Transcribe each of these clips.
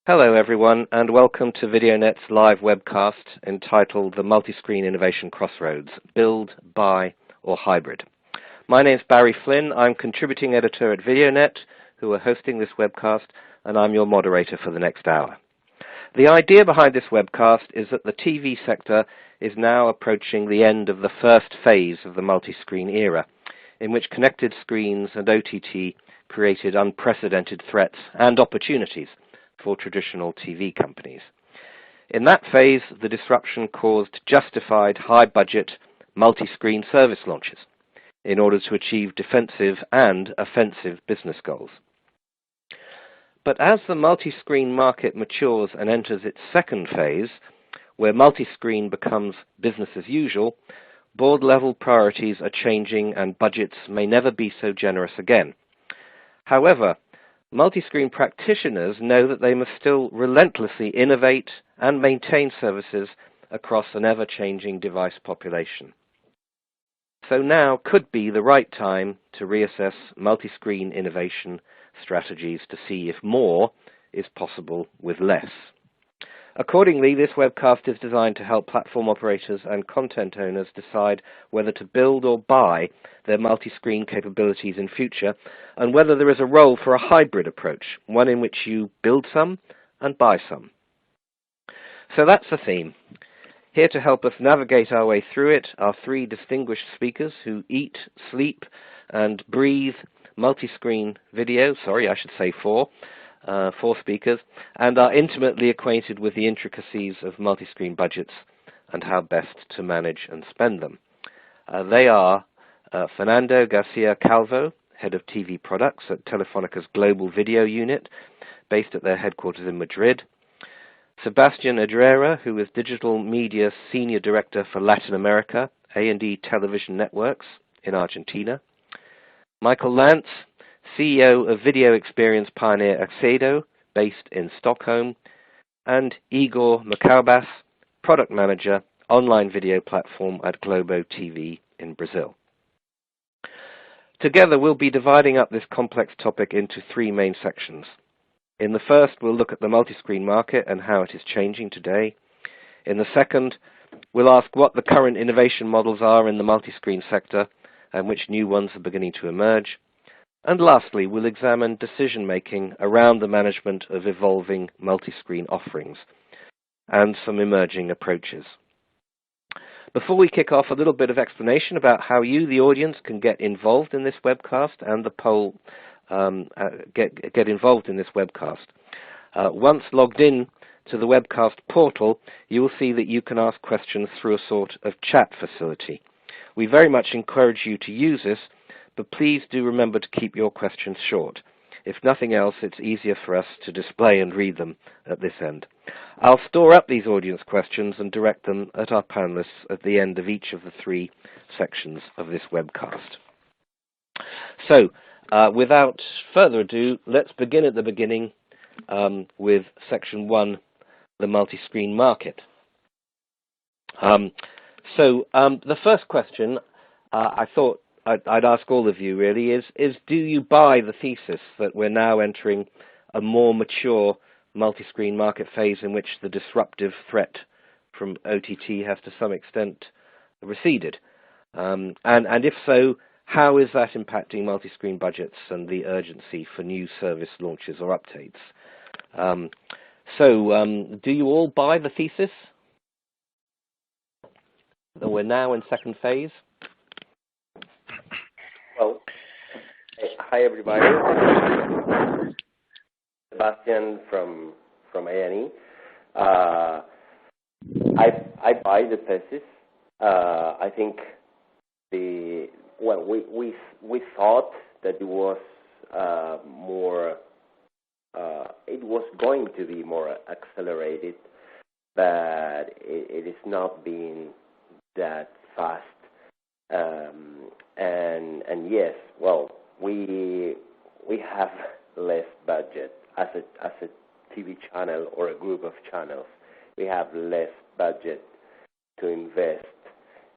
Hello everyone, and welcome to VideoNet's live webcast entitled The Multiscreen Innovation Crossroads, Build, Buy, or Hybrid. My name is Barry Flynn. I'm contributing editor at VideoNet, who are hosting this webcast, and I'm your moderator for the next hour. The idea behind this webcast is that the TV sector is now approaching the end of the first phase of the multiscreen era, in which connected screens and OTT created unprecedented threats and opportunities for traditional TV companies. In that phase, the disruption caused justified high-budget multi-screen service launches in order to achieve defensive and offensive business goals. But as the multi-screen market matures and enters its second phase, where multi-screen becomes business as usual, board-level priorities are changing and budgets may never be so generous again. However, multi-screen practitioners know that they must still relentlessly innovate and maintain services across an ever-changing device population. So now could be the right time to reassess multi-screen innovation strategies to see if more is possible with less. Accordingly, this webcast is designed to help platform operators and content owners decide whether to build or buy their multi-screen capabilities in future, and whether there is a role for a hybrid approach, one in which you build some and buy some. So that's the theme. Here to help us navigate our way through it are three distinguished speakers who eat, sleep, and breathe multi-screen video. Four speakers, and are intimately acquainted with the intricacies of multi-screen budgets and how best to manage and spend them. They are Fernando Garcia Calvo, Head of TV Products at Telefónica's Global Video Unit, based at their headquarters in Madrid. Sebastian Edrera, who is Digital Media Senior Director for Latin America, A&E Television Networks in Argentina. Michael Lantz, CEO of video experience pioneer Axedo, based in Stockholm, and Igor Macaubas, Product Manager, online video platform at Globo TV in Brazil. Together, we'll be dividing up this complex topic into three main sections. In the first, we'll look at the multi-screen market and how it is changing today. In the second, we'll ask what the current innovation models are in the multi-screen sector and which new ones are beginning to emerge. And lastly, we'll examine decision-making around the management of evolving multi-screen offerings and some emerging approaches. Before we kick off, a little bit of explanation about how you, the audience, can get involved in this webcast and the poll get involved in this webcast. Once logged in to the webcast portal, you will see that you can ask questions through a sort of chat facility. We very much encourage you to use this, but please do remember to keep your questions short. If nothing else, it's easier for us to display and read them at this end. I'll store up these audience questions and direct them at our panelists at the end of each of the three sections of this webcast. So, without further ado, let's begin at the beginning with section one, the multi-screen market. The first question I thought I'd ask all of you really is do you buy the thesis that we're now entering a more mature multi-screen market phase in which the disruptive threat from OTT has to some extent receded? And if so, how is that impacting multi-screen budgets and the urgency for new service launches or updates? Do you all buy the thesis that we're now in second phase? Well, hi everybody. Sebastian from A&E. I buy the thesis. I think we thought that it was it was going to be more accelerated, but it is not being that fast. And yes, well, we have less budget as a TV channel or a group of channels. We have less budget to invest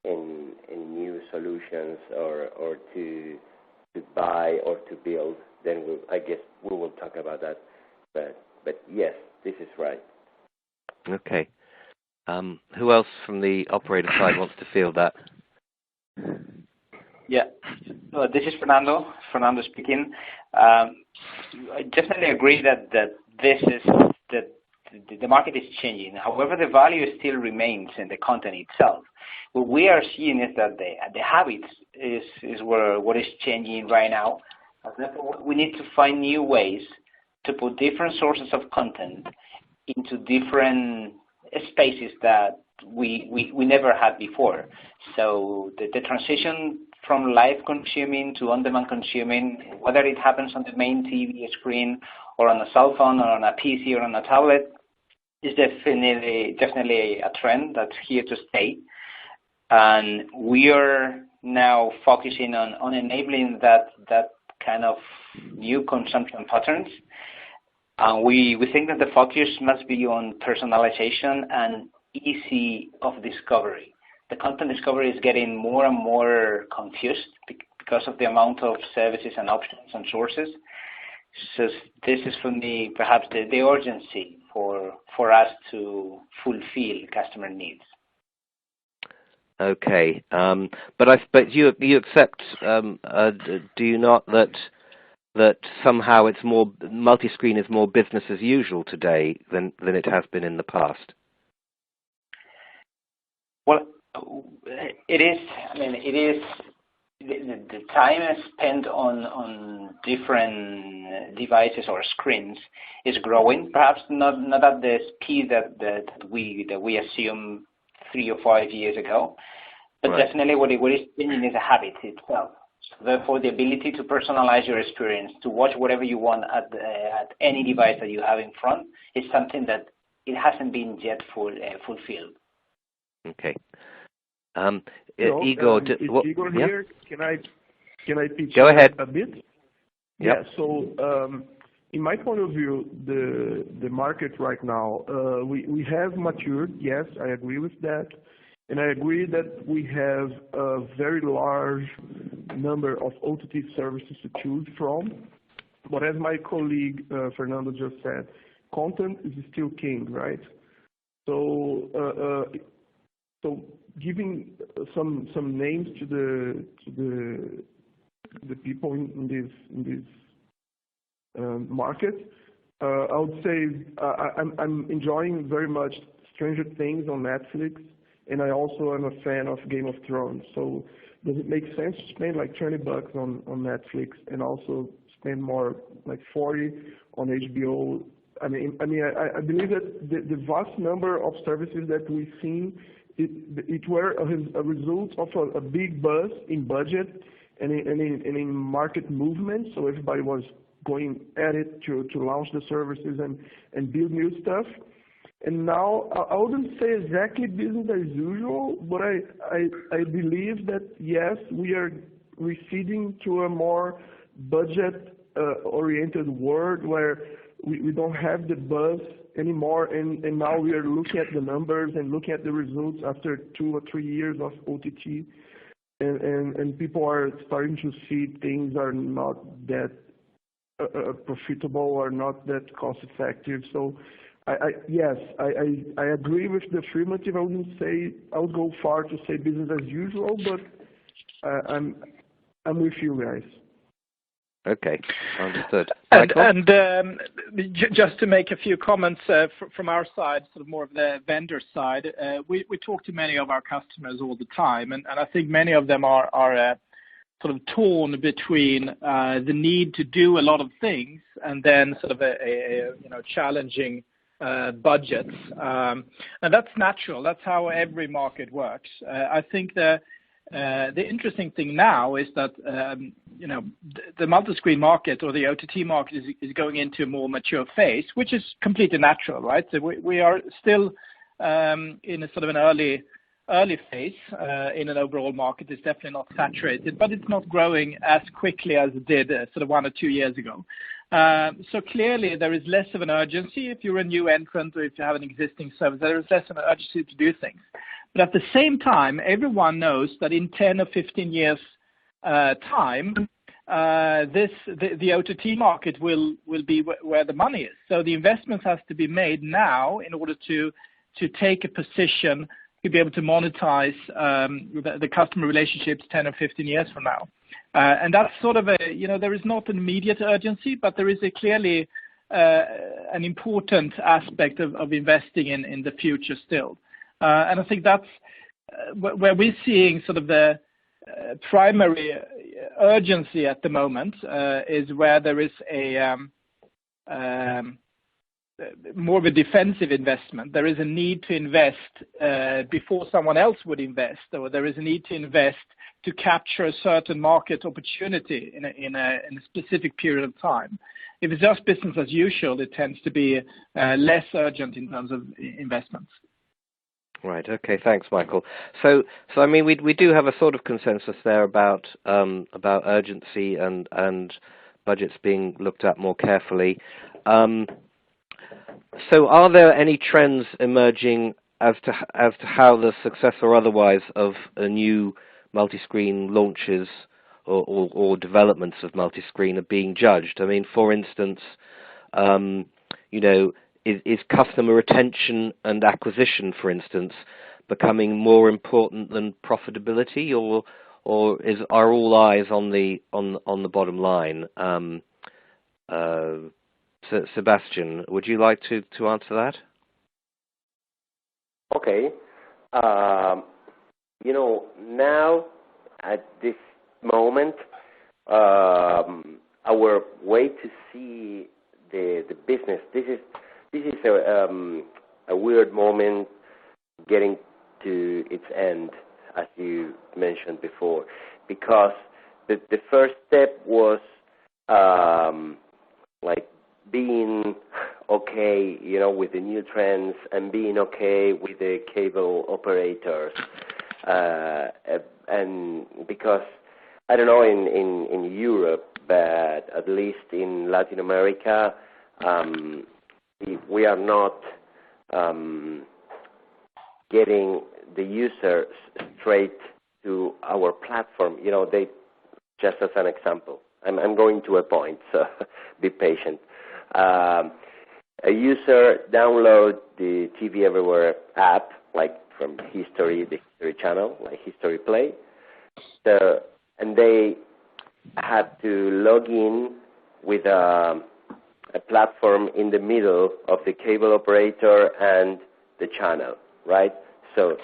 in new solutions or to buy or to build. Then I guess we will talk about that. But But yes, this is right. Okay. Who else from the operator side wants to field that? Yeah, this is Fernando. Fernando speaking. I definitely agree that this is that the market is changing. However, the value still remains in the content itself. What we are seeing is that the habits is what is changing right now. Therefore, we need to find new ways to put different sources of content into different spaces that we never had before. So the transition from live consuming to on-demand consuming, whether it happens on the main TV screen or on a cell phone or on a PC or on a tablet, is definitely a trend that's here to stay. And we are now focusing on enabling that kind of new consumption patterns. And we think that the focus must be on personalization and easy of discovery. The content discovery is getting more and more confused because of the amount of services and options and sources. So this is for me perhaps the urgency for us to fulfill customer needs. Okay, but you accept, do you not, that somehow it's more multi-screen is more business as usual today than it has been in the past? Well, it is. I mean, it is. The time spent on different devices or screens is growing. Perhaps not at the speed that we assume 3 or 5 years ago, but right. Definitely what is changing is a habit itself. So therefore, the ability to personalize your experience, to watch whatever you want at any device that you have in front, is something that it hasn't been yet fulfilled. Okay. Igor, Igor, Igor here. Yeah? Can I pitch Go ahead. a bit? Yep. Yeah. So, in my point of view, the market right now, we have matured. Yes, I agree with that, and I agree that we have a very large number of OTT services to choose from. But as my colleague Fernando just said, content is still king, right? So, giving some names to the people in this market, I would say I'm enjoying very much Stranger Things on Netflix, and I also am a fan of Game of Thrones. So does it make sense to spend like $20 on Netflix and also spend more like 40 on HBO? I I believe that the vast number of services that we've seen, it were a result of a big buzz in budget and in market movement. So everybody was going at it to launch the services and build new stuff. And now I wouldn't say exactly business as usual, but I believe that yes, we are receding to a more budget oriented world where we don't have the buzz anymore, and now we are looking at the numbers and looking at the results after 2 or 3 years of OTT, and people are starting to see things are not that profitable or not that cost effective. So yes, I agree with the affirmative. I wouldn't say I would go far to say business as usual, but I'm with you guys. Okay, understood. And just to make a few comments from our side, sort of more of the vendor side, we talk to many of our customers all the time, and I think many of them are sort of torn between the need to do a lot of things and then sort of a challenging budgets, and that's natural. That's how every market works. I think the interesting thing now is that the multi-screen market or the OTT market is going into a more mature phase, which is completely natural, right? So we are still in a sort of an early phase in an overall market. It's definitely not saturated, but it's not growing as quickly as it did sort of 1 or 2 years ago. So clearly there is less of an urgency if you're a new entrant or if you have an existing service. There is less of an urgency to do things. But at the same time, everyone knows that in 10 or 15 years' time, the OTT market will be where the money is. So the investments has to be made now in order to take a position to be able to monetize the customer relationships 10 or 15 years from now. And that's sort of there is not an immediate urgency, but there is a clearly an important aspect of investing in the future still. And I think that's where we're seeing sort of the primary urgency at the moment is where there is a more of a defensive investment. There is a need to invest before someone else would invest, or there is a need to invest to capture a certain market opportunity in a specific period of time. If it's just business as usual, it tends to be less urgent in terms of investments. Right. Okay. Thanks, Michael. So I mean, we do have a sort of consensus there about urgency and budgets being looked at more carefully. So, are there any trends emerging as to how the success or otherwise of a new multi-screen launches or developments of multi-screen are being judged? I mean, for instance, is customer retention and acquisition, for instance, becoming more important than profitability, or are all eyes on the bottom line? Sebastian, would you like to answer that? Okay. Now at this moment, our way to see the business. This is a weird moment getting to its end, as you mentioned before, because the first step was like being okay, with the new trends and being okay with the cable operators, and because I don't know in Europe, but at least in Latin America, we are not getting the users straight to our platform. They, just as an example, I'm going to a point, so be patient. A user download the TV Everywhere app, like from the History channel, like History Play, and they had to log in with a platform in the middle of the cable operator and the channel, right? So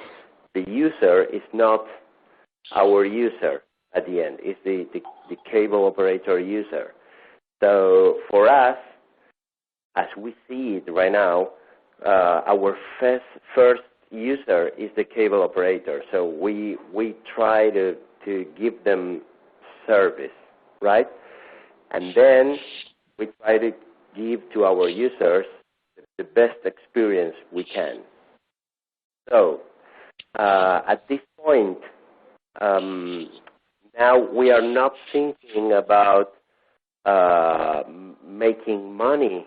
the user is not our user at the end. It's the cable operator user. So for us, as we see it right now, our first user is the cable operator. So we try to give them service, right? And then we try to give to our users the best experience we can. So at this point, now we are not thinking about making money,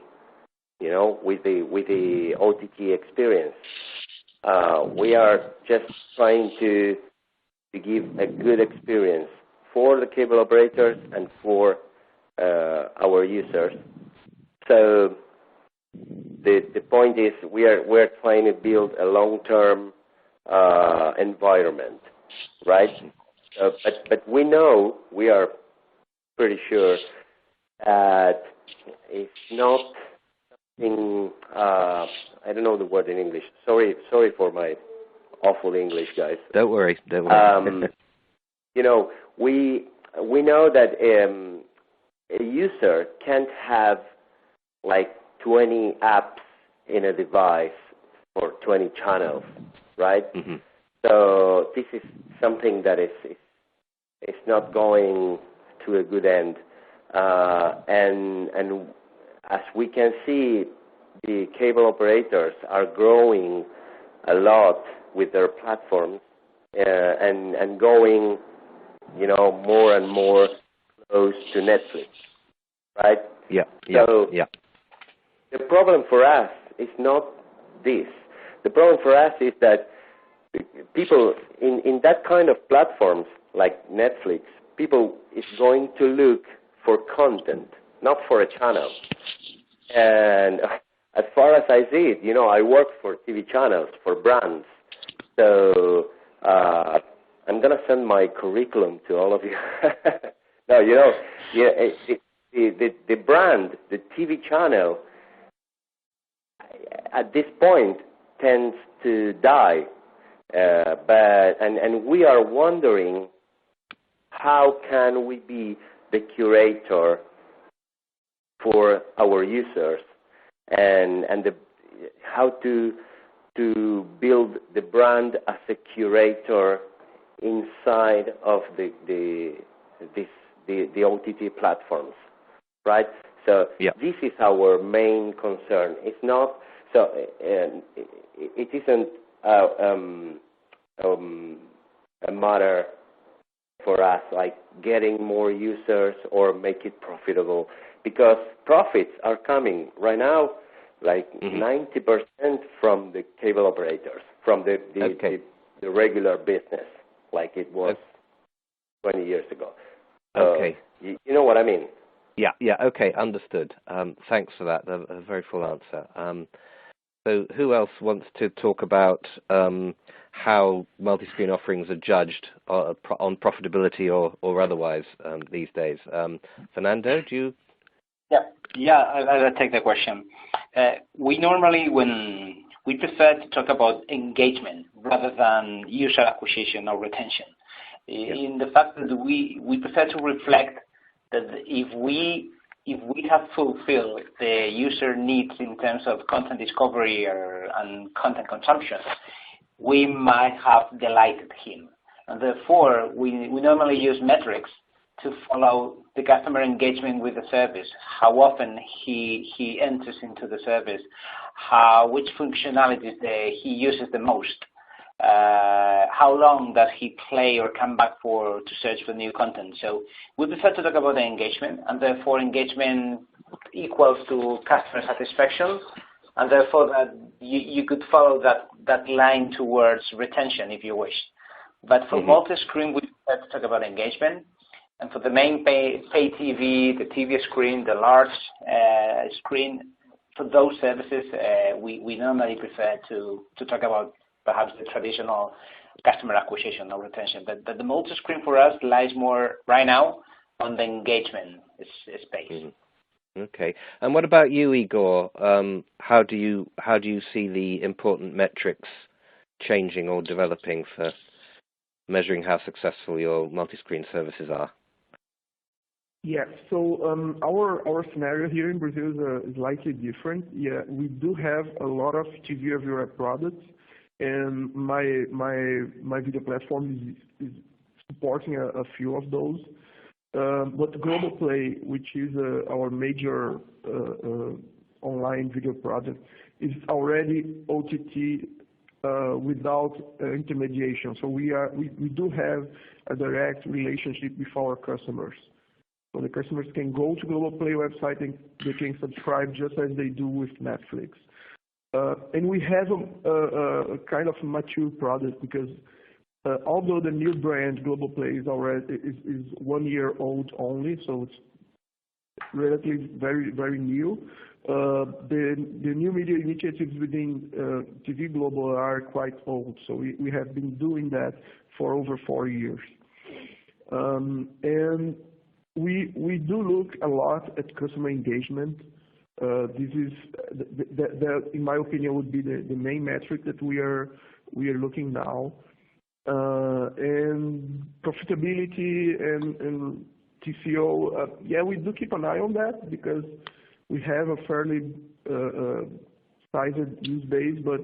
with the OTT experience. We are just trying to give a good experience for the cable operators and for our users. So the point is we're trying to build a long-term environment, right? But we are pretty sure that it's not something, I don't know the word in English. Sorry for my awful English, guys. Don't worry. We know that a user can't have like 20 apps in a device for 20 channels, right? Mm-hmm. So this is something that is not going to a good end, and as we can see, the cable operators are growing a lot with their platforms and going, more and more close to Netflix, right? Yeah. The problem for us is not this. The problem for us is that people in that kind of platforms like Netflix, people is going to look for content, not for a channel. And as far as I see it, I work for TV channels, for brands. So I'm going to send my curriculum to all of you. No, the brand, the TV channel, at this point tends to die. And we are wondering, how can we be the curator for our users, and how to build the brand as a curator inside of the OTT platforms, right? So This is our main concern. It's not so. It isn't a matter for us like getting more users or make it profitable, because profits are coming right now, like 90% from the cable operators, from the regular business, like it was 20 years ago. Okay. You know what I mean? Yeah, okay, understood. Thanks for that, a very full answer. So who else wants to talk about how multi-screen offerings are judged on profitability or otherwise these days? Fernando, do you? Yeah, I'll take the question. We normally, when we prefer to talk about engagement rather than user acquisition or retention, in the fact that we prefer to reflect that if we have fulfilled the user needs in terms of content discovery and content consumption, we might have delighted him. And therefore, we normally use metrics to follow the customer engagement with the service, how often he enters into the service, which functionalities he uses the most, how long does he play or come back to search for new content. So we prefer to talk about the engagement, and therefore engagement equals to customer satisfaction, and therefore that you could follow that line towards retention if you wish. But for multi-screen, we prefer to talk about engagement. And for the main pay TV, the TV screen, the large screen, for those services, we normally prefer to talk about perhaps the traditional customer acquisition or retention. But the multi-screen for us lies more right now on the engagement space. Okay. And what about you, Igor? How do you see the important metrics changing or developing for measuring how successful your multi-screen services are? Yeah, so our scenario here in Brazil is slightly different. Yeah, we do have a lot of TV everywhere products, and my video platform is supporting a few of those. But Global Play, which is our major online video product, is already OTT without intermediation. So we do have a direct relationship with our customers. So the customers can go to Global Play website and they can subscribe just as they do with Netflix. And we have a kind of mature product, because although the new brand Global Play is 1 year old only, so it's relatively very new. The new media initiatives within TV Global are quite old, so we have been doing that for over 4 years. And we do look a lot at customer engagement. This is, in my opinion, would be the main metric that we are looking now. And profitability and TCO, yeah, we do keep an eye on that, because we have a fairly sized use base, but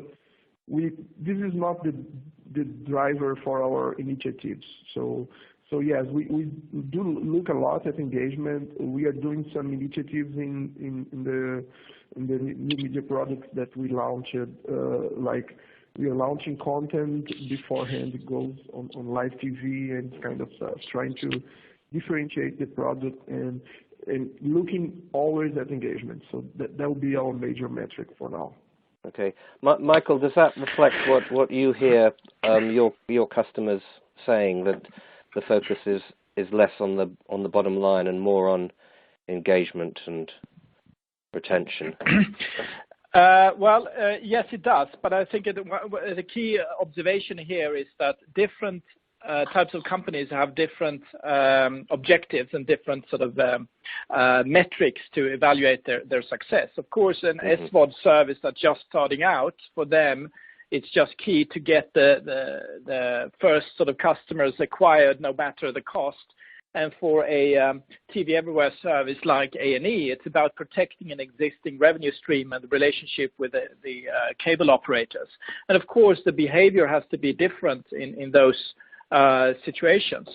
this is not the driver for our initiatives. So yes, we do look a lot at engagement. We are doing some initiatives in the new media products that we launched, like we are launching content beforehand. It goes on live TV and kind of stuff, trying to differentiate the product and looking always at engagement. So that will be our major metric for now. Okay, Michael, does that reflect what you hear your customers saying, that the focus is less on the bottom line and more on engagement and retention? Yes, it does. But I think the key observation here is that different types of companies have different objectives and different sort of metrics to evaluate their success. Of course, an SVOD service that's just starting out, for them, it's just key to get the first sort of customers acquired, no matter the cost. And for a TV Everywhere service like A&E, it's about protecting an existing revenue stream and the relationship with the cable operators. And of course, the behavior has to be different in those situations.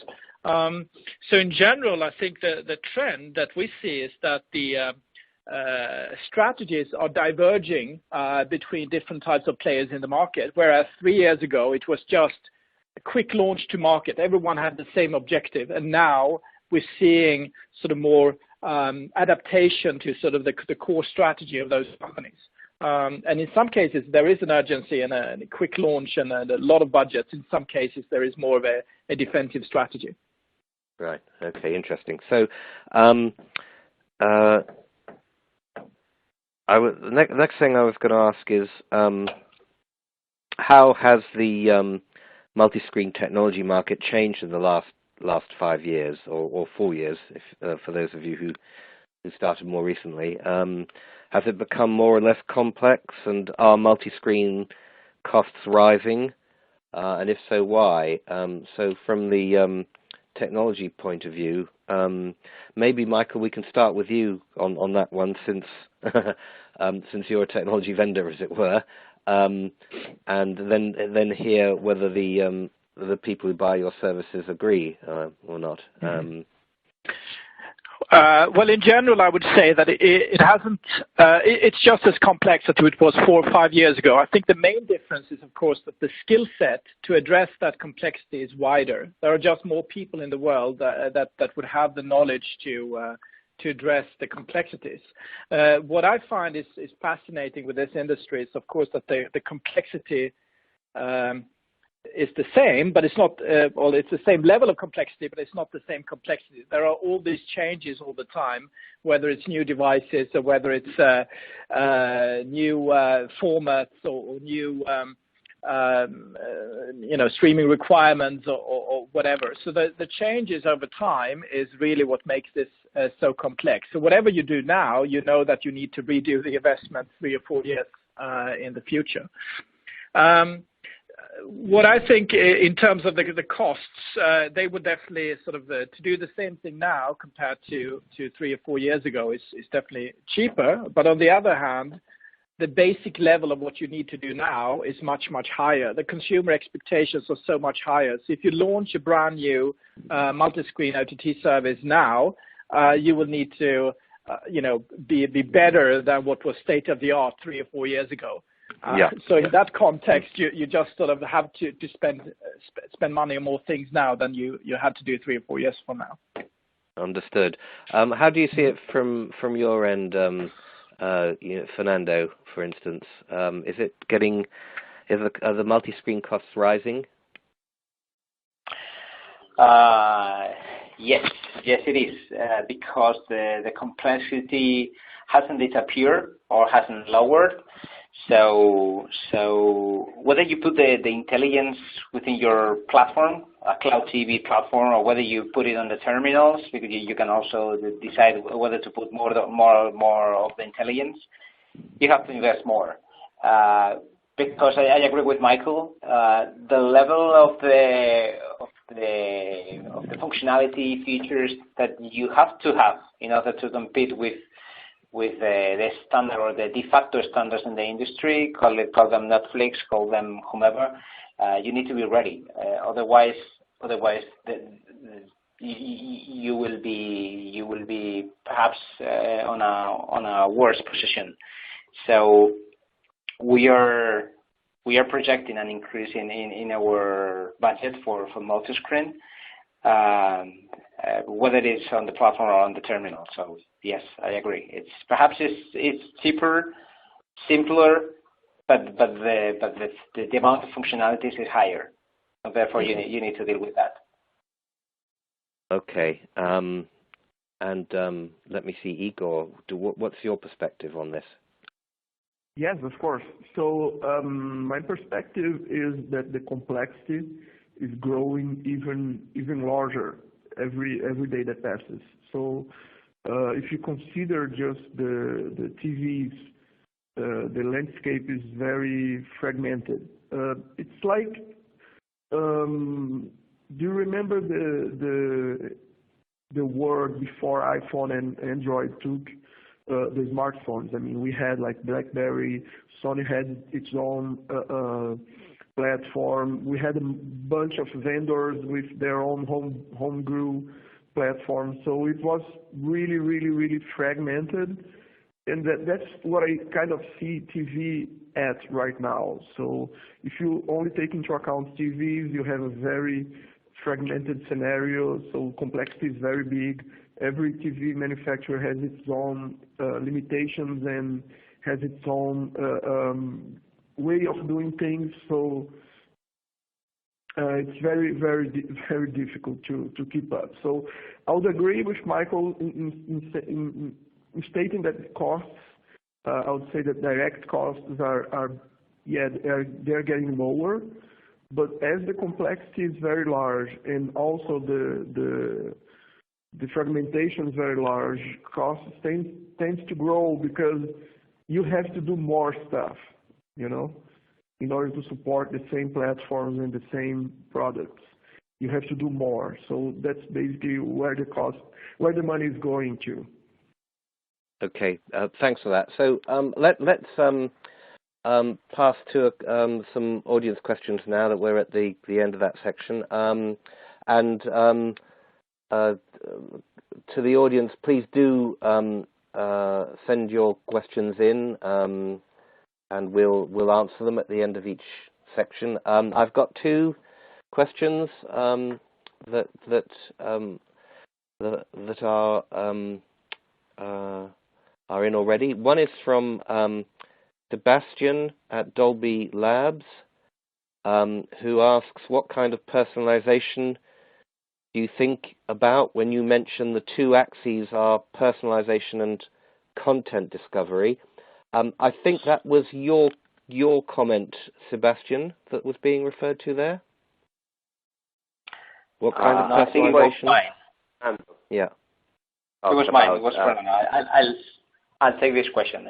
So in general, I think the trend that we see is that the strategies are diverging between different types of players in the market, whereas 3 years ago it was just a quick launch to market. Everyone had the same objective, and now we're seeing sort of more adaptation to sort of the core strategy of those companies. And in some cases, there is an urgency and a quick launch and a lot of budgets. In some cases, there is more of a defensive strategy. Right. Okay. Interesting. So, the next thing I was going to ask is, how has the multi-screen technology market changed in the last 5 years or 4 years, if, for those of you who started more recently? Has it become more or less complex, and are multi-screen costs rising? And if so, why? So from the technology point of view, maybe Michael, we can start with you on that one, since since you're a technology vendor, as it were, and then hear whether the people who buy your services agree or not. Well, in general, I would say that it hasn't. It's just as complex as it was 4 or 5 years ago. I think the main difference is, of course, that the skill set to address that complexity is wider. There are just more people in the world that would have the knowledge to address the complexities. What I find is fascinating with this industry is, of course, that the complexity is the same, but it's not, it's the same level of complexity, but it's not the same complexity. There are all these changes all the time, whether it's new devices or whether it's new formats or new streaming requirements or whatever. So the changes over time is really what makes this so complex. So whatever you do now, you know that you need to redo the investment 3 or 4 years in the future. What I think in terms of the costs, they would definitely sort of, to do the same thing now compared to 3 or 4 years ago is definitely cheaper. But on the other hand, the basic level of what you need to do now is much, much higher. The consumer expectations are so much higher. So if you launch a brand new multi-screen OTT service now, you will need to, be better than what was state of the art 3 or 4 years ago. So in that context, you just sort of have to spend money on more things now than you had to do 3 or 4 years from now. Understood. How do you see it from your end, Fernando, for instance? Are the multi-screen costs rising? Yes, it is, because the complexity hasn't disappeared or hasn't lowered. So whether you put the intelligence within your platform, a cloud TV platform, or whether you put it on the terminals, because you can also decide whether to put more of the intelligence, you have to invest more. Because I agree with Michael, the level of the functionality features that you have to have in order to compete with the standard or the de facto standards in the industry, call them Netflix, call them whomever, you need to be ready. Otherwise, you will be perhaps on a worse position. So we are projecting an increase in our budget for multi-screen, whether it is on the platform or on the terminal. So yes, I agree. It's cheaper, simpler, but the amount of functionalities is higher. So therefore, you need to deal with that. Okay. And let me see, Igor, what's your perspective on this? Yes, of course. So my perspective is that the complexity is growing even larger every day that passes. So if you consider just the TVs, the landscape is very fragmented. It's like, do you remember the world before iPhone and Android took the smartphones? I mean, we had like BlackBerry, Sony had its own platform. We had a bunch of vendors with their own homebrew platform. So it was really fragmented. And that's what I kind of see TV at right now. So if you only take into account TVs, you have a very fragmented scenario, so complexity is very big. Every TV manufacturer has its own limitations and has its own way of doing things. So it's very difficult to keep up. So I would agree with Michael in stating that costs. I would say that direct costs they're getting lower. But as the complexity is very large and also the fragmentation is very large, costs tends to grow because you have to do more stuff, in order to support the same platforms and the same products. You have to do more. So that's basically where the money is going to. Okay, thanks for that. So let's pass to some audience questions now that we're at the end of that section. And to the audience, please do send your questions in, and we'll answer them at the end of each section. I've got two questions that are in already. One is from Sebastian at Dolby Labs, who asks, what kind of personalization do you think about when you mention the two axes are personalization and content discovery? I think that was your comment, Sebastian, that was being referred to there. What kind of personalization? I think it was mine. Yeah. It was mine. It was Fernando. I'll take this question.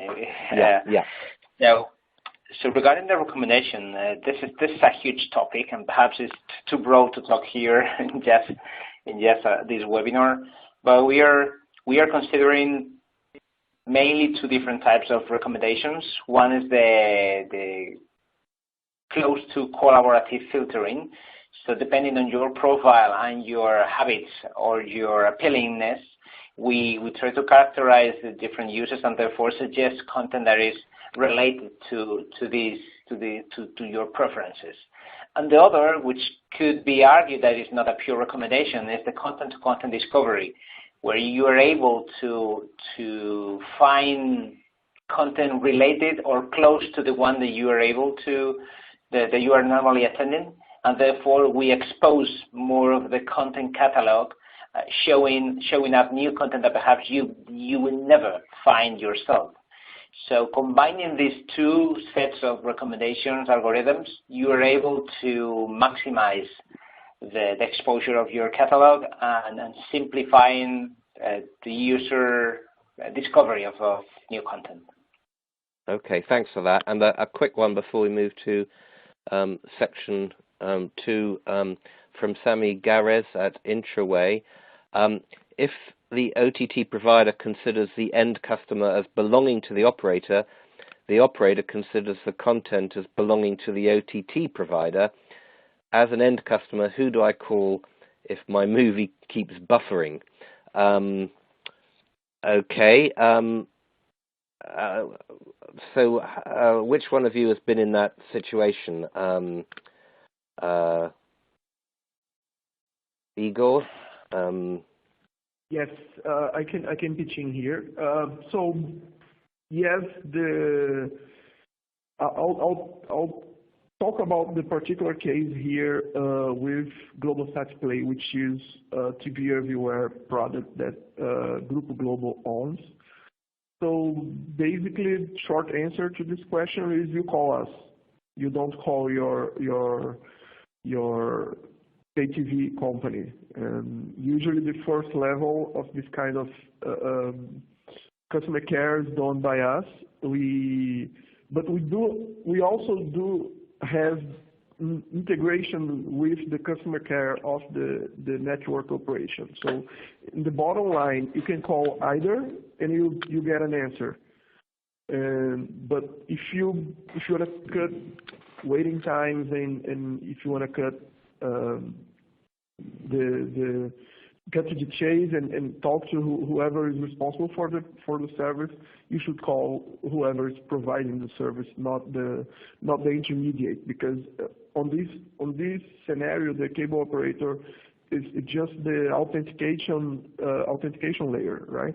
Yeah. So regarding the recommendation, this is a huge topic, and perhaps it's too broad to talk here in just this webinar. But we are considering mainly two different types of recommendations. One is the close to collaborative filtering. So depending on your profile and your habits or your appealingness, we try to characterize the different users and therefore suggest content that is related to your preferences. And the other, which could be argued that is not a pure recommendation, is the content-to-content discovery, where you are able to find content related or close to the one that you are that you are normally attending, and therefore we expose more of the content catalog, showing up new content that perhaps you will never find yourself. So combining these two sets of recommendations algorithms, you are able to maximize the exposure of your catalog and simplifying the user discovery of new content. Okay, thanks for that. And a quick one before we move to section 2 from Sami Garez at Intraway. If the OTT provider considers the end customer as belonging to the operator considers the content as belonging to the OTT provider. As an end customer, who do I call if my movie keeps buffering? Okay. So which one of you has been in that situation? Igor? Yes, I can pitch in here. So yes, I'll talk about the particular case here with GlobalSat Play, which is a TV everywhere product that Grupo Globo owns. So basically, short answer to this question is you call us. You don't call your pay TV company. And usually the first level of this kind of customer care is done by us. We also do have integration with the customer care of the network operation. So in the bottom line, you can call either and you get an answer. But if you want to cut waiting times and if you want to cut get to the chase and talk to whoever is responsible for the service, you should call whoever is providing the service, not the intermediate, because on this scenario, the cable operator is just the authentication layer, right?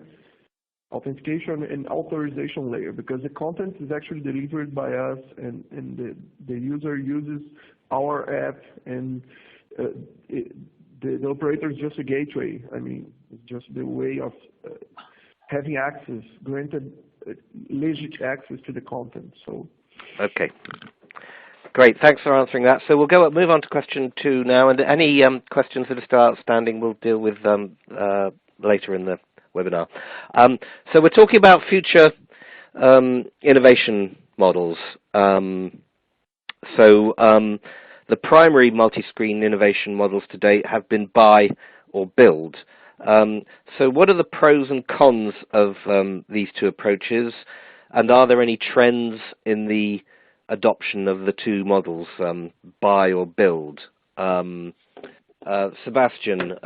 Authentication and authorization layer, because the content is actually delivered by us, and the user uses our app, and the operator is just a gateway. I mean, it's just the way of having access, granted legit access to the content. So. Okay. Great. Thanks for answering that. So we'll move on to question 2 now, and any questions that are still outstanding, we'll deal with later in the webinar. So we're talking about future innovation models. The primary multi-screen innovation models to date have been buy or build. So what are the pros and cons of these two approaches, and are there any trends in the adoption of the two models, buy or build? Sebastian,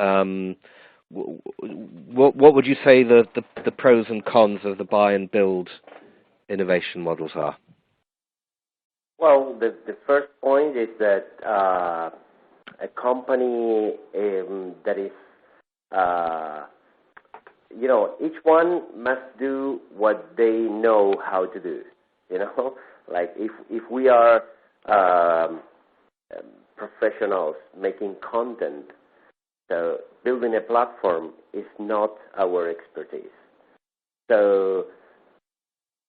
what would you say the pros and cons of the buy and build innovation models are? Well, the first point is that a company that is, each one must do what they know how to do. Like if we are professionals making content, so building a platform is not our expertise. So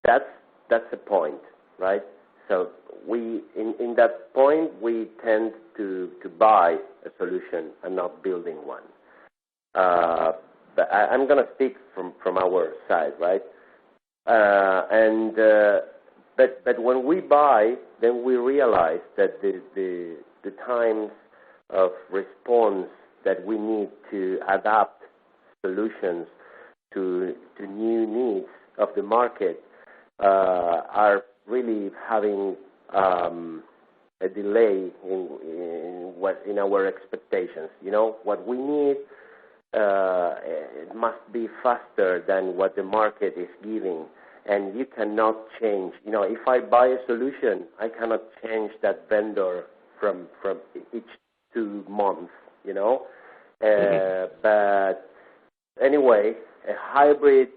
that's the point, right? So we, in that point, we tend to buy a solution and not building one. But I'm going to speak from our side, right? But when we buy, then we realize that the times of response that we need to adapt solutions to new needs of the market are really having a delay in our expectations. What we need it must be faster than what the market is giving, and you cannot change. If I buy a solution, I cannot change that vendor from each 2 months. But anyway, a hybrid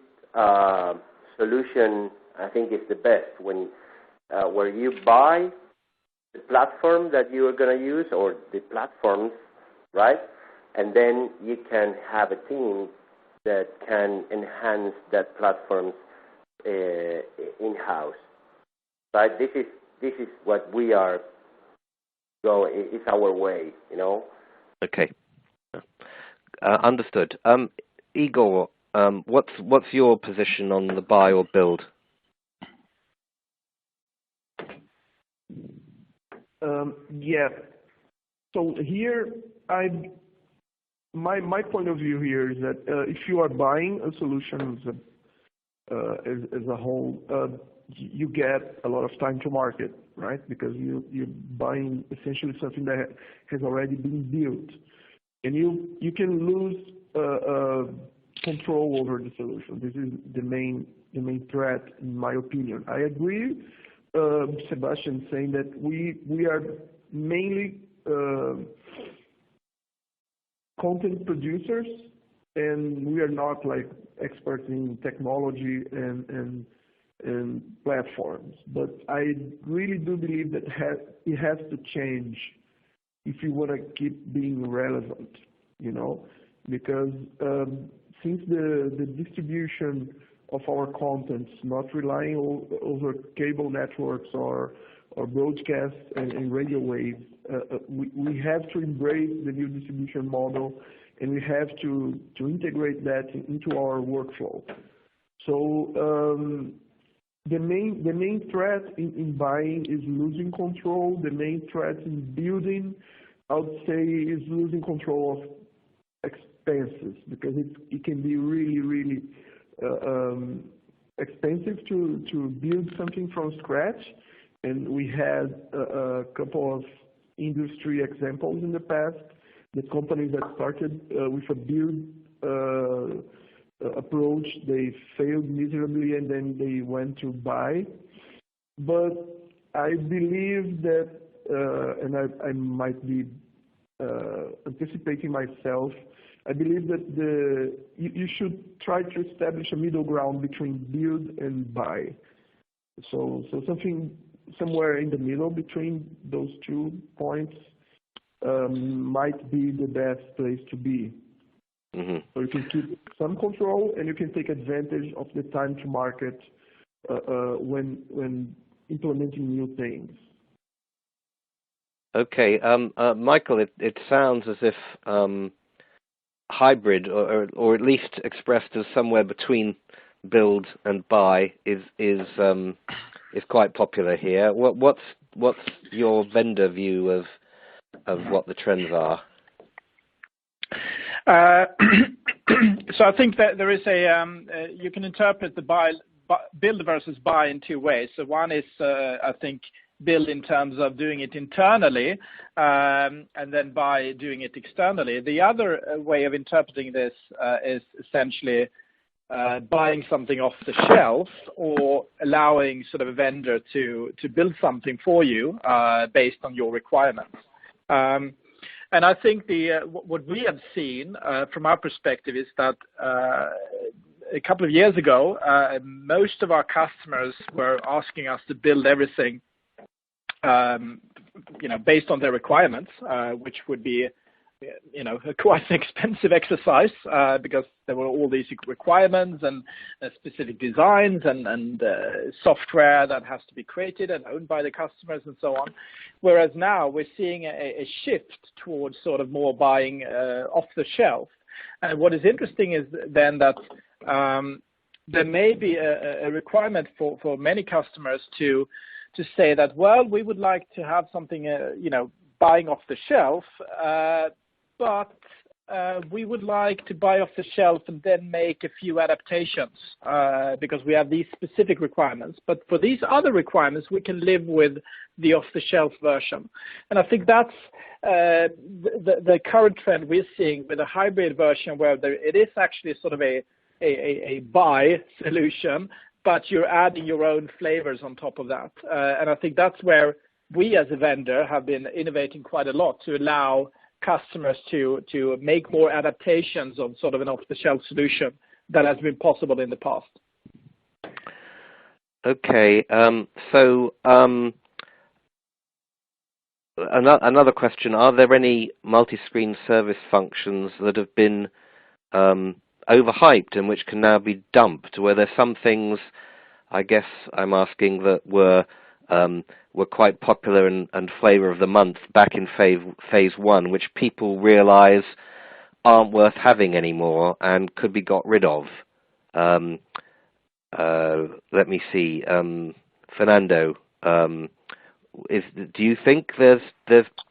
solution, I think, is the best where you buy the platform that you are going to use, or the platforms, right? And then you can have a team that can enhance that platform in-house. Right? This is what we are going. It's our way, Okay. Understood. Igor, what's your position on the buy or build? Yeah. So here, my point of view here is that if you are buying a solution as a whole, you get a lot of time to market, right? Because you're buying essentially something that has already been built, and you can lose control over the solution. This is the main threat, in my opinion. I agree, Sebastian, saying that we are mainly content producers, and we are not like experts in technology and and platforms. But I really do believe that it has to change if you want to keep being relevant, because since the distribution of our contents, not relying over cable networks or broadcast and radio waves, we have to embrace the new distribution model, and we have to integrate that into our workflow. So the main threat in buying is losing control. The main threat in building, I would say, is losing control of expenses, because it can be really, really expensive to build something from scratch. And we had a couple of industry examples in the past, the companies that started with a build approach, they failed miserably, and then they went to buy. But I believe that, and I might be anticipating myself, I believe that you should try to establish a middle ground between build and buy. So something somewhere in the middle between those 2 points might be the best place to be. Mm-hmm. So you can keep some control, and you can take advantage of the time to market when implementing new things. Okay, Michael, it sounds as if hybrid, or at least expressed as somewhere between build and buy, is quite popular here. What's your vendor view of what the trends are? So I think that there is you can interpret the build versus buy in 2 ways. So one is, I think, build in terms of doing it internally, and then buy doing it externally. The other way of interpreting this is essentially buying something off the shelf, or allowing sort of a vendor to build something for you based on your requirements. And I think what we have seen from our perspective is that a couple of years ago, most of our customers were asking us to build everything based on their requirements, which would be quite an expensive exercise, because there were all these requirements and specific designs and software that has to be created and owned by the customers and so on. Whereas now we're seeing a shift towards sort of more buying off the shelf. And what is interesting is then that there may be a requirement for many customers to say that, well, we would like to have something, buying off the shelf, but we would like to buy off the shelf and then make a few adaptations because we have these specific requirements. But for these other requirements, we can live with the off-the-shelf version. And I think that's the current trend we're seeing with a hybrid version, where it is actually sort of a buy solution, but you're adding your own flavors on top of that. And I think that's where we as a vendor have been innovating quite a lot to allow customers to make more adaptations of sort of an off-the-shelf solution that has been possible in the past. Okay, so another question: are there any multi-screen service functions that have been overhyped and which can now be dumped? Were there some things, I guess I'm asking, that were quite popular and flavor of the month back in phase 1, which people realize aren't worth having anymore and could be got rid of? Let me see. Fernando, do you think there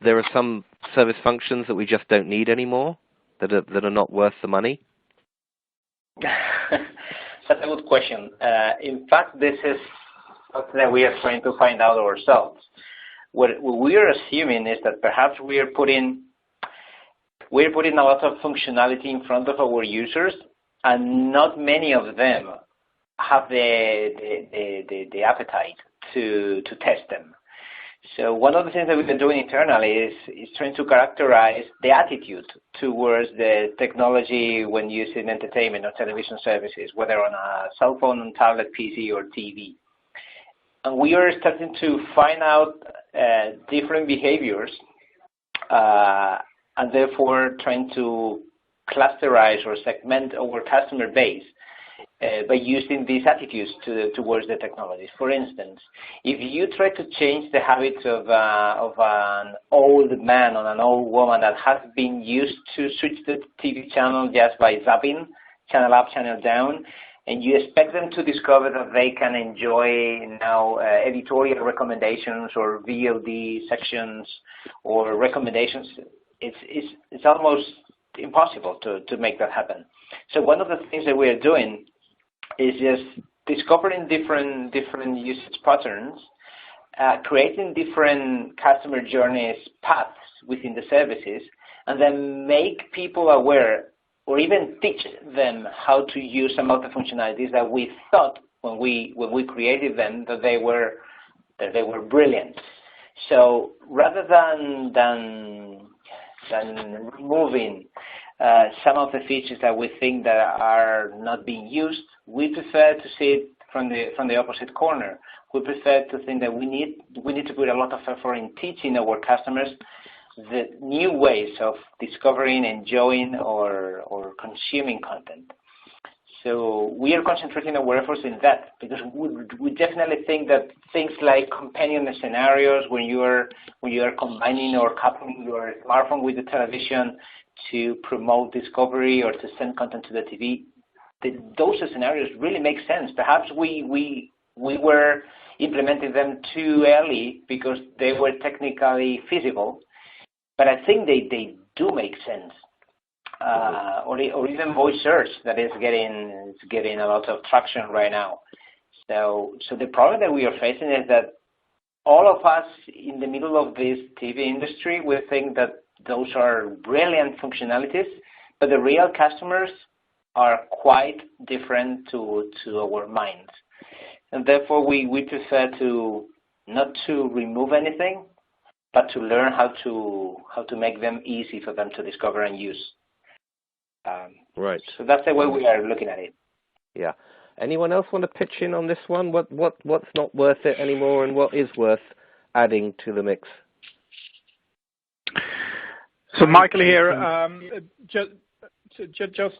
are some service functions that we just don't need anymore, that are not worth the money? That's a good question. In fact, this is something that we are trying to find out ourselves. What we are assuming is that perhaps we're putting a lot of functionality in front of our users, and not many of them have the appetite to test them. So one of the things that we've been doing internally is trying to characterize the attitude towards the technology when using entertainment or television services, whether on a cell phone, on tablet, PC, or TV. And we are starting to find out different behaviors and therefore trying to clusterize or segment our customer base by using these attitudes towards the technologies. For instance, if you try to change the habits of an old man or an old woman that has been used to switch the TV channel just by zapping, channel up, channel down, and you expect them to discover that they can enjoy now editorial recommendations or VOD sections or recommendations, it's almost impossible to make that happen. So one of the things that we are doing is just discovering different usage patterns, creating different customer journeys paths within the services, and then make people aware or even teach them how to use some of the functionalities that we thought when we created them that they were brilliant. So rather than removing some of the features that we think that are not being used, we prefer to see it from the opposite corner. We prefer to think that we need to put a lot of effort in teaching our customers the new ways of discovering, enjoying, or consuming content. So we are concentrating our efforts in that because we definitely think that things like companion scenarios when you are combining or coupling your smartphone with the television to promote discovery or to send content to the TV, those scenarios really make sense. Perhaps we were implementing them too early because they were technically feasible, but I think they do make sense. Or even voice search that is getting a lot of traction right now. So the problem that we are facing is that all of us in the middle of this TV industry, we think that those are brilliant functionalities, but the real customers are quite different to our minds. And therefore we prefer to not to remove anything, but to learn how to make them easy for them to discover and use. Right. So that's the way we are looking at it. Yeah. Anyone else want to pitch in on this one? What's not worth it anymore, and what is worth adding to the mix? So Michael here. Just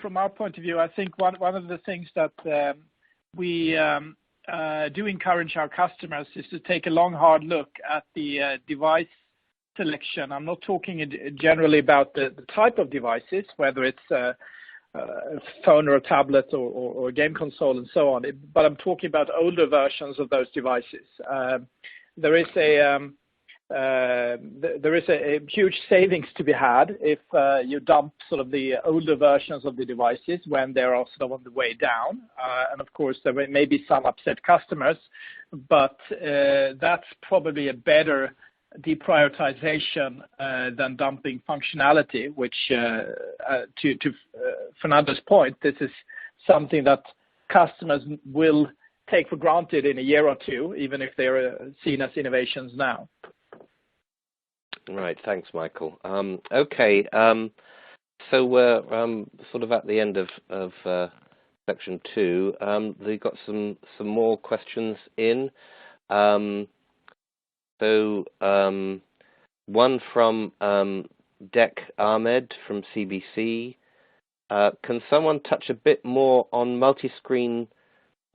from our point of view, I think one of the things that we do encourage our customers is to take a long, hard look at the device selection. I'm not talking generally about the type of devices, whether it's a phone or a tablet or a game console and so on, but I'm talking about older versions of those devices. There is a huge savings to be had if you dump sort of the older versions of the devices when they're sort of on the way down. And of course, there may be some upset customers, but that's probably a better deprioritization than dumping functionality, which to Fernando's point, this is something that customers will take for granted in a year or two, even if they're seen as innovations now. Right, thanks, Michael. Okay, so we're sort of at the end of section 2. We've got some more questions in. So one from Dek Ahmed from CBC. Can someone touch a bit more on multi-screen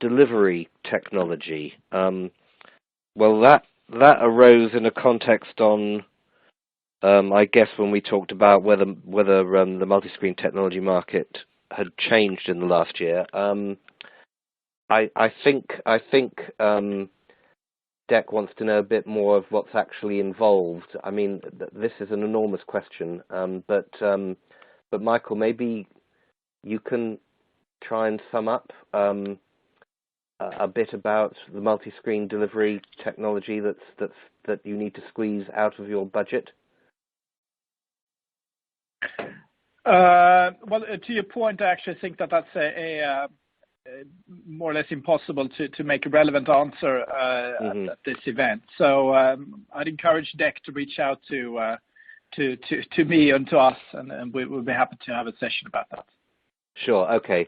delivery technology? Well, that arose in a context on, I guess, when we talked about whether the multi-screen technology market had changed in the last year. I think Dek wants to know a bit more of what's actually involved. I mean, this is an enormous question, but Michael, maybe you can try and sum up a bit about the multi-screen delivery technology that you need to squeeze out of your budget. Well, to your point, I actually think that's more or less impossible to make a relevant answer at this event. So I'd encourage DEC to reach out to me and to us, and we'll be happy to have a session about that. Sure. Okay.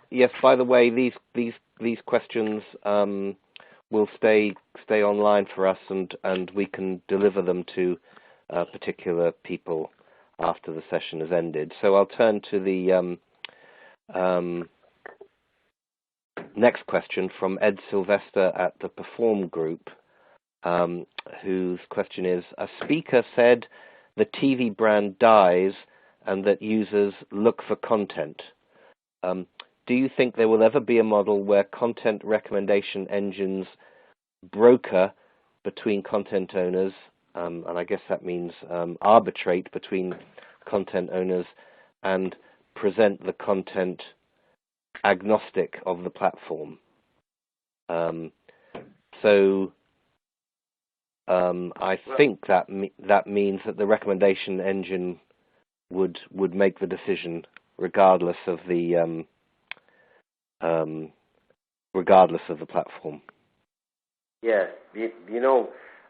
Yes. By the way, these questions will stay online for us, and we can deliver them to particular people after the session has ended. So I'll turn to the next question from Ed Sylvester at the Perform Group, whose question is: a speaker said the TV brand dies and that users look for content. Do you think there will ever be a model where content recommendation engines broker between content owners, and I guess that means arbitrate between content owners and present the content agnostic of the platform? I think that means that the recommendation engine would make the decision regardless of the platform. Yes,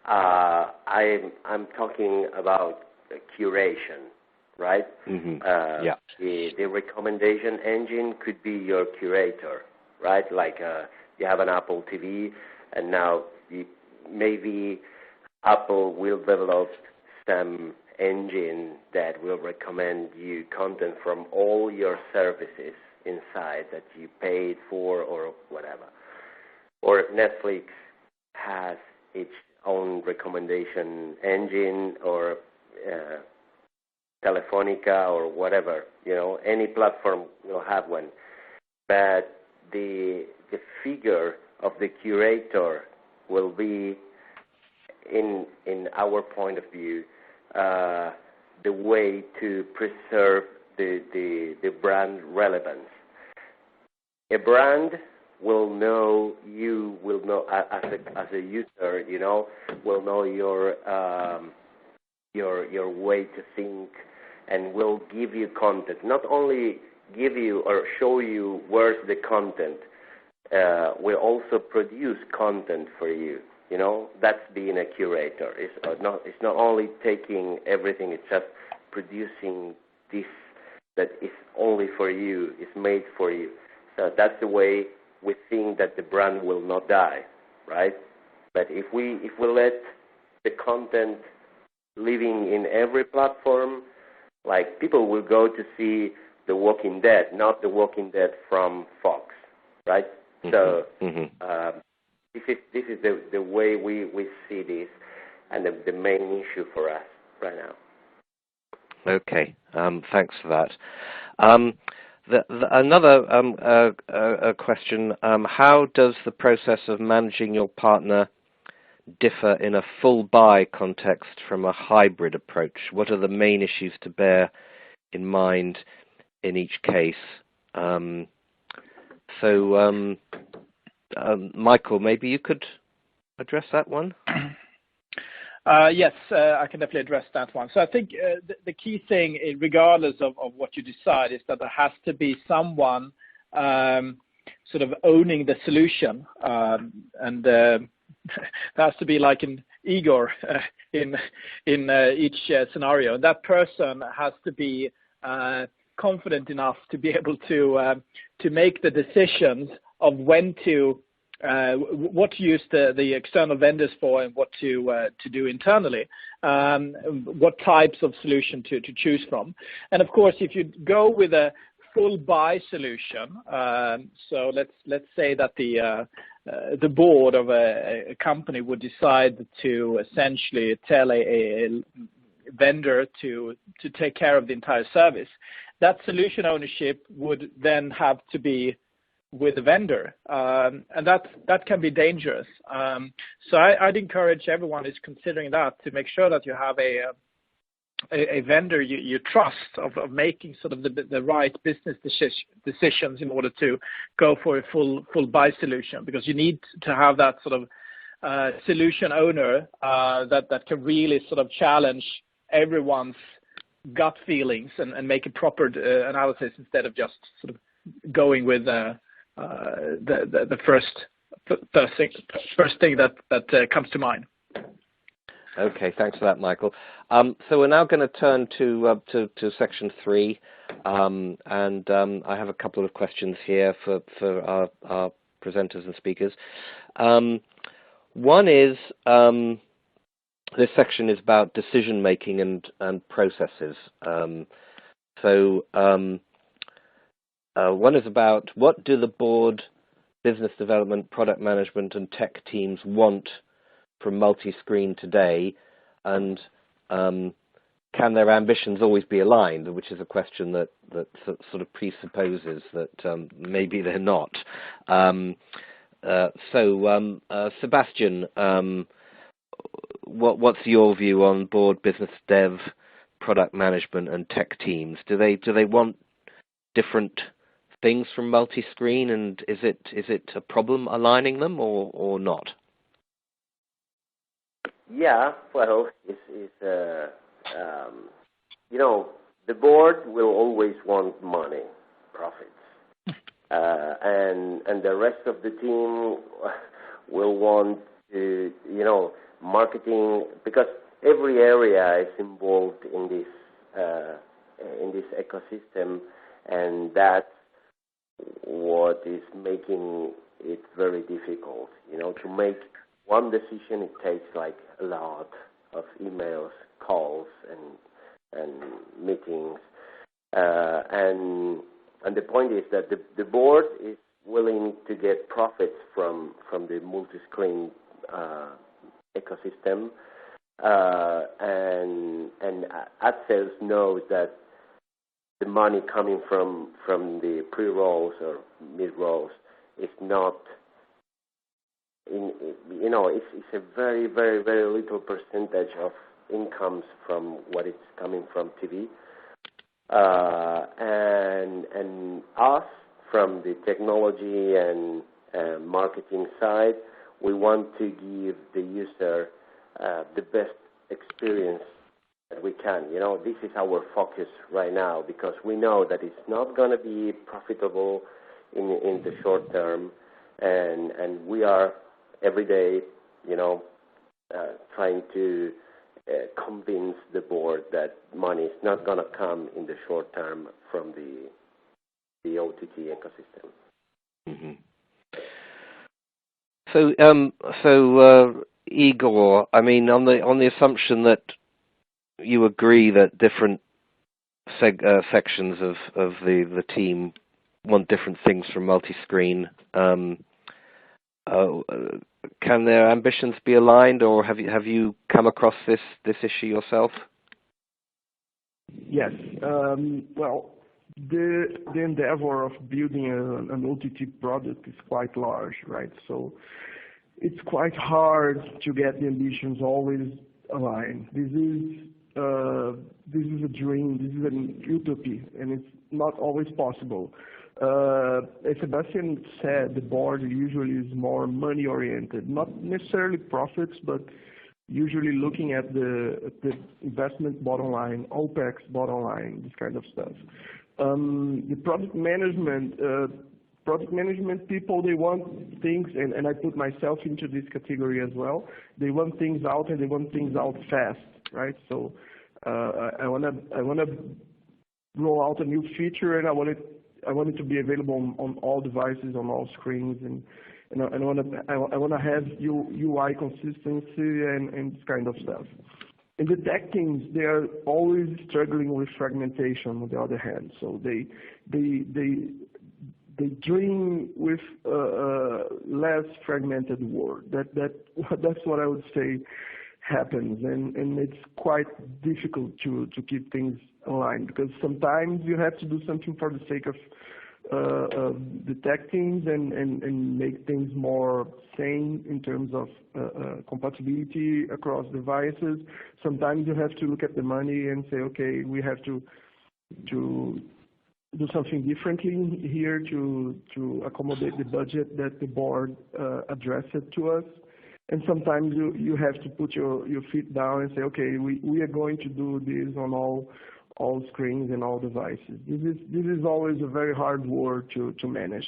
I'm talking about curation, right? Yeah. The recommendation engine could be your curator, right? Like you have an Apple TV, and now maybe Apple will develop some engine that will recommend you content from all your services inside that you paid for or whatever. Or Netflix has its own recommendation engine, or Telefonica or whatever, any platform will have one. But the figure of the curator will be, in our point of view, the way to preserve the brand relevance. A brand will know, you will know as a user, will know your way to think, and will give you content. Not only give you or show you where's the content, will also produce content for you. That's being a curator. It's not only taking everything, it's just producing this that is only for you, is made for you. So that's the way we think that the brand will not die, right? But if we let the content living in every platform, like people will go to see The Walking Dead, not The Walking Dead from Fox, right? So this is the way we see this, and the main issue for us right now. Okay, thanks for that. Another question: how does the process of managing your partner differ in a full buy context from a hybrid approach? What are the main issues to bear in mind in each case? Michael, maybe you could address that one? Yes, I can definitely address that one. So I think the key thing, regardless of what you decide, is that there has to be someone sort of owning the solution, and there has to be like an Igor in each scenario. And that person has to be confident enough to be able to make the decisions of when to what to use the external vendors for, and what to do internally, what types of solution to choose from. And of course, if you go with a full buy solution, so let's say that the board of a company would decide to essentially tell a vendor to take care of the entire service. That solution ownership would then have to be with the vendor, and that can be dangerous. So I'd encourage everyone who's considering that to make sure that you have a vendor you trust of making sort of the right business decisions in order to go for a full buy solution, because you need to have that sort of solution owner that can really sort of challenge everyone's gut feelings and make a proper analysis instead of just sort of going with the first thing that comes to mind. Okay, thanks for that, Michael. So we're now going to turn to section 3, and I have a couple of questions here for our presenters and speakers. One is, this section is about decision making and processes. So one is about what do the board, business development, product management, and tech teams want from Multiscreen today, and can their ambitions always be aligned, which is a question that sort of presupposes that maybe they're not. Sebastian, what's your view on board, business dev, product management, and tech teams? Do they want different things from Multiscreen, and is it a problem aligning them or not? Yeah, well, the board will always want money, profits, and the rest of the team will want to, marketing, because every area is involved in this ecosystem, and that's what is making it very difficult. To make one decision, it takes like a lot of emails, calls, and meetings, and the point is that the board is willing to get profits from the Multiscreen ecosystem, and ad sales knows that the money coming from the pre-rolls or mid-rolls is not. It's a very, very, very little percentage of incomes from what is coming from TV, and us from the technology and marketing side, we want to give the user the best experience that we can. This is our focus right now, because we know that it's not going to be profitable in the short term, and we are every day, trying to convince the board that money is not going to come in the short term from the OTT ecosystem. Mm-hmm. So Igor, I mean, on the assumption that you agree that different sections of the team want different things from Multiscreen, can their ambitions be aligned, or have you come across this issue yourself? Yes. Well, the endeavor of building an OTT product is quite large, right? So it's quite hard to get the ambitions always aligned. This is a dream. This is an utopia, and it's not always possible. As Sebastian said, the board usually is more money-oriented, not necessarily profits, but usually looking at the investment bottom line, OPEX bottom line, this kind of stuff. The product management people, they want things, and I put myself into this category as well. They want things out, and they want things out fast, right? So I wanna roll out a new feature, and I want it to be available on all devices, on all screens, and I wanna have UI consistency and this kind of stuff. And the tech teams, they are always struggling with fragmentation on the other hand. So they dream with less fragmented world. That's what I would say happens, and it's quite difficult to keep things aligned, because sometimes you have to do something for the sake of the tech teams and make things more sane in terms of compatibility across devices. Sometimes you have to look at the money and say, okay, we have to do something differently here to accommodate the budget that the board addressed to us. And sometimes you have to put your feet down and say, okay, we are going to do this on all all screens and all devices. This is always a very hard war to manage.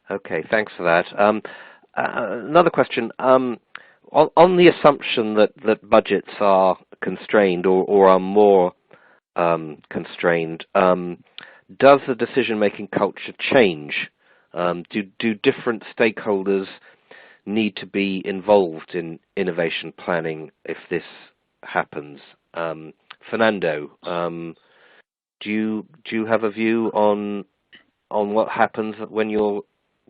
Okay, thanks for that. Another question. On the assumption that budgets are constrained or are more constrained, does the decision-making culture change? Do different stakeholders need to be involved in innovation planning if this happens? Fernando, do you have a view on what happens when your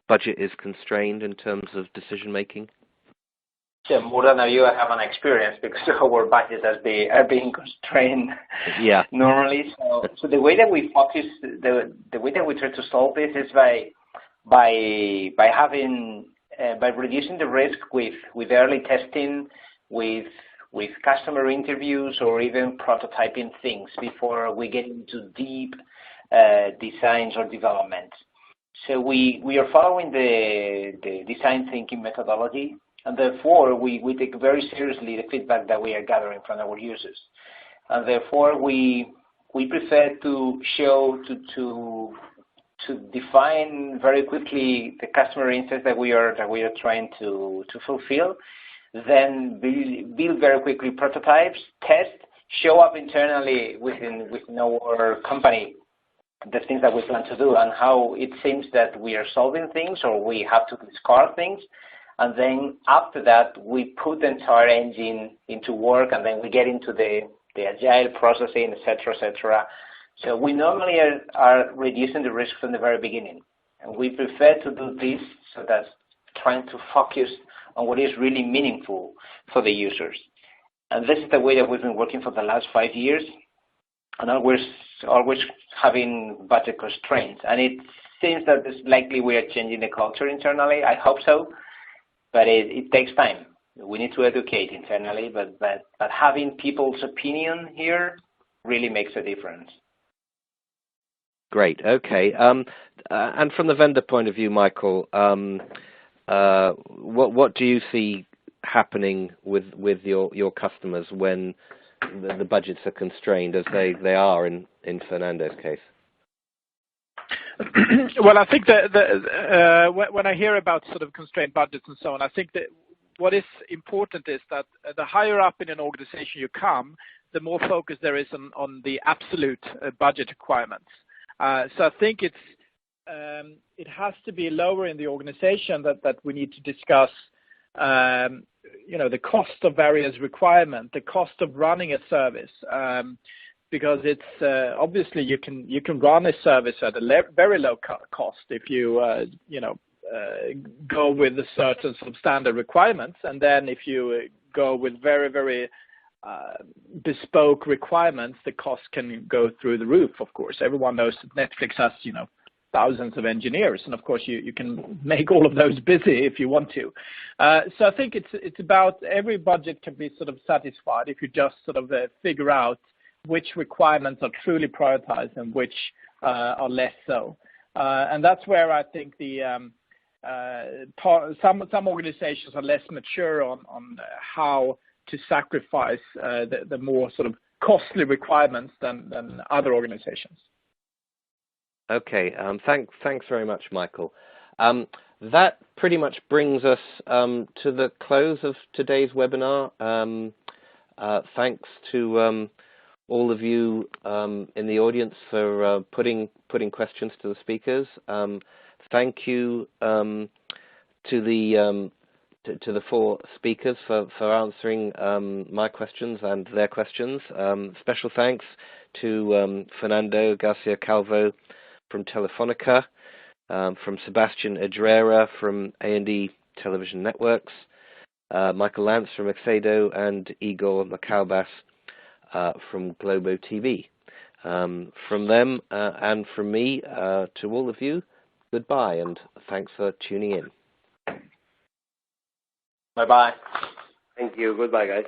budget is constrained in terms of decision making? Yeah, more than you have an experience because our budgets are being constrained. Yeah. Normally. So the way that we focus, the way that we try to solve this is by reducing the risk with early testing, with customer interviews, or even prototyping things before we get into deep designs or development. So we are following the design thinking methodology, and therefore we take very seriously the feedback that we are gathering from our users. And therefore we prefer to show to define very quickly the customer insights that we are trying to fulfill, then build very quickly prototypes, test, show up internally within our company the things that we plan to do and how it seems that we are solving things or we have to discard things. And then after that, we put the entire engine into work, and then we get into the agile processing, et cetera, et cetera. So we normally are reducing the risk from the very beginning. And we prefer to do this so that's trying to focus on what is really meaningful for the users. And this is the way that we've been working for the last 5 years, and always having budget constraints. And it seems that it's likely we are changing the culture internally. I hope so, but it takes time. We need to educate internally, but having people's opinion here really makes a difference. Great. Okay. And from the vendor point of view, Michael, what do you see happening with your customers when the budgets are constrained, as they are in Fernando's case? Well, I think that when I hear about sort of constrained budgets and so on, I think that what is important is that the higher up in an organization you come, the more focus there is on the absolute budget requirements. So I think it has to be lower in the organization that we need to discuss the cost of various requirements, the cost of running a service, because it's obviously you can run a service at a very low cost if you go with a certain substandard requirements, and then if you go with very, very bespoke requirements, the cost can go through the roof. Of course, everyone knows that Netflix has thousands of engineers, and of course you can make all of those busy if you want to. So I think it's about every budget can be sort of satisfied if you just sort of figure out which requirements are truly prioritized and which are less so. And that's where I think some organizations are less mature on how to sacrifice the more sort of costly requirements than other organizations. Okay, thanks very much, Michael. That pretty much brings us to the close of today's webinar. Thanks to all of you in the audience for putting questions to the speakers. Thank you to the four speakers for answering my questions and their questions. Special thanks to Fernando Garcia Calvo from Telefonica, from Sebastian Edrera from A&E Television Networks, Michael Lantz from Exedo, and Igor Macaubas from Globo TV. From them and from me to all of you, goodbye and thanks for tuning in. Bye-bye. Thank you. Goodbye, guys.